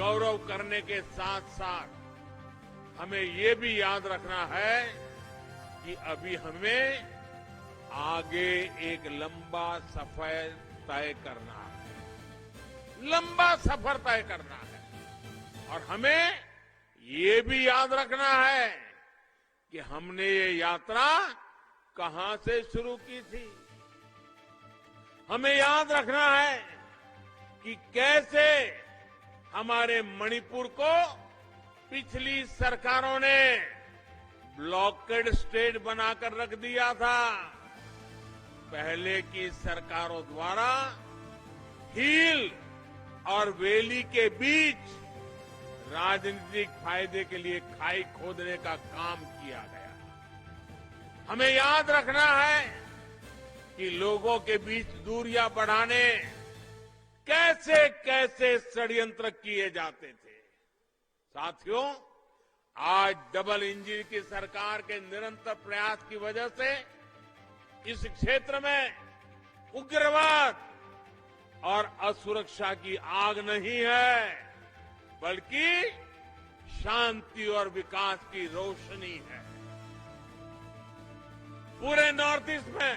गौरव करने के साथ साथ हमें ये भी याद रखना है कि अभी हमें आगे एक लंबा सफर तय करना है, लंबा सफर तय करना है। और हमें ये भी याद रखना है कि हमने ये यात्रा कहां से शुरू की थी। हमें याद रखना है कि कैसे हमारे मणिपुर को पिछली सरकारों ने ब्लॉकेड स्टेट बनाकर रख दिया था। पहले की सरकारों द्वारा हिल और वैली के बीच राजनीतिक फायदे के लिए खाई खोदने का काम किया गया। हमें याद रखना है कि लोगों के बीच दूरियां बढ़ाने कैसे कैसे षड्यंत्र किए जाते थे। साथियों, आज डबल इंजन की सरकार के निरंतर प्रयास की वजह से इस क्षेत्र में उग्रवाद और असुरक्षा की आग नहीं है, बल्कि शांति और विकास की रोशनी है। पूरे नॉर्थ ईस्ट में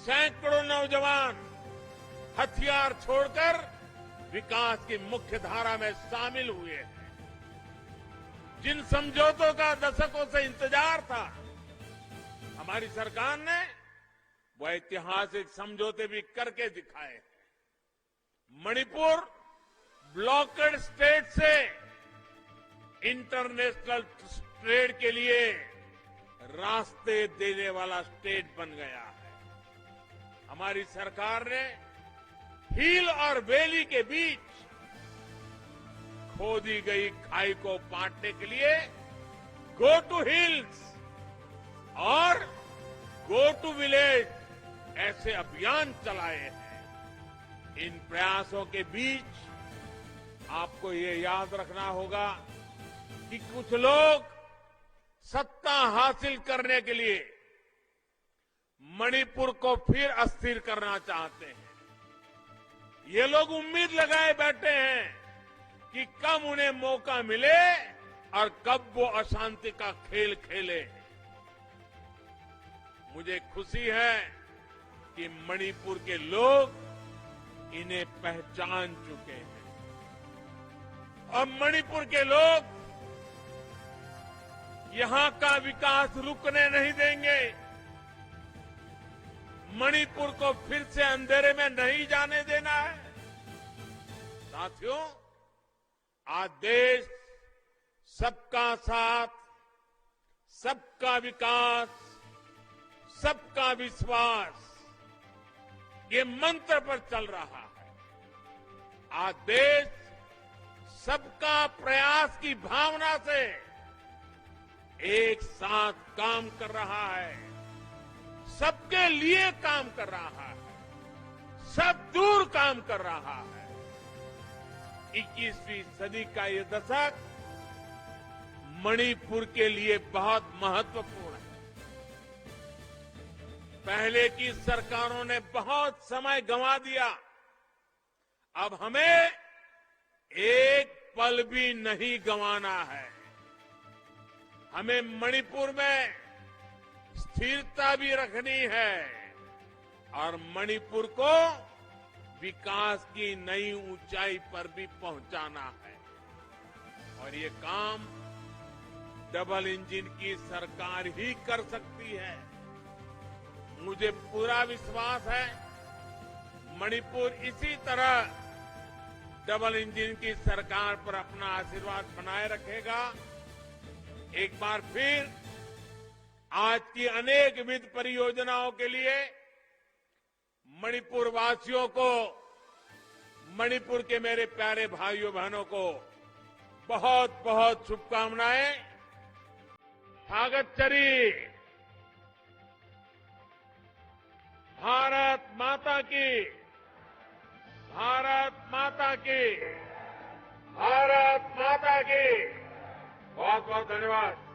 सैकड़ों नौजवान हथियार छोड़कर विकास की मुख्य धारा में शामिल हुए हैं। जिन समझौतों का दशकों से इंतजार था, हमारी सरकार ने वो ऐतिहासिक समझौते भी करके दिखाए हैं। मणिपुर ब्लॉकेड स्टेट से इंटरनेशनल ट्रेड के लिए रास्ते देने वाला स्टेट बन गया है। हमारी सरकार ने हिल और वैली के बीच खोदी गई खाई को पाटने के लिए गो टू हिल्स और गो टू विलेज ऐसे अभियान चलाए हैं। इन प्रयासों के बीच आपको ये याद रखना होगा कि कुछ लोग सत्ता हासिल करने के लिए मणिपुर को फिर अस्थिर करना चाहते हैं। ये लोग उम्मीद लगाए बैठे हैं कि कब उन्हें मौका मिले और कब वो अशांति का खेल खेले। मुझे खुशी है कि मणिपुर के लोग इन्हें पहचान चुके हैं और मणिपुर के लोग यहां का विकास रुकने नहीं देंगे। मणिपुर को फिर से अंधेरे में नहीं जाने देना है। साथियों, आज देश सबका साथ, सबका विकास, सबका विश्वास ये मंत्र पर चल रहा है। आज देश सबका प्रयास की भावना से एक साथ काम कर रहा है, सबके लिए काम कर रहा है, सब दूर काम कर रहा है। 21वीं सदी का ये दशक मणिपुर के लिए बहुत महत्वपूर्ण है। पहले की सरकारों ने बहुत समय गंवा दिया। अब हमें एक पल भी नहीं गंवाना है। हमें मणिपुर में स्थिरता भी रखनी है और मणिपुर को विकास की नई ऊंचाई पर भी पहुंचाना है। और ये काम डबल इंजन की सरकार ही कर सकती है। मुझे पूरा विश्वास है मणिपुर इसी तरह डबल इंजन की सरकार पर अपना आशीर्वाद बनाए रखेगा। एक बार फिर आज की अनेक विविध परियोजनाओं के लिए मणिपुर वासियों को, मणिपुर के मेरे प्यारे भाइयों बहनों को बहुत बहुत शुभकामनाएं। स्वागतचरी। भारत माता की, भारत माता की, भारत माता की। बहुत बहुत धन्यवाद।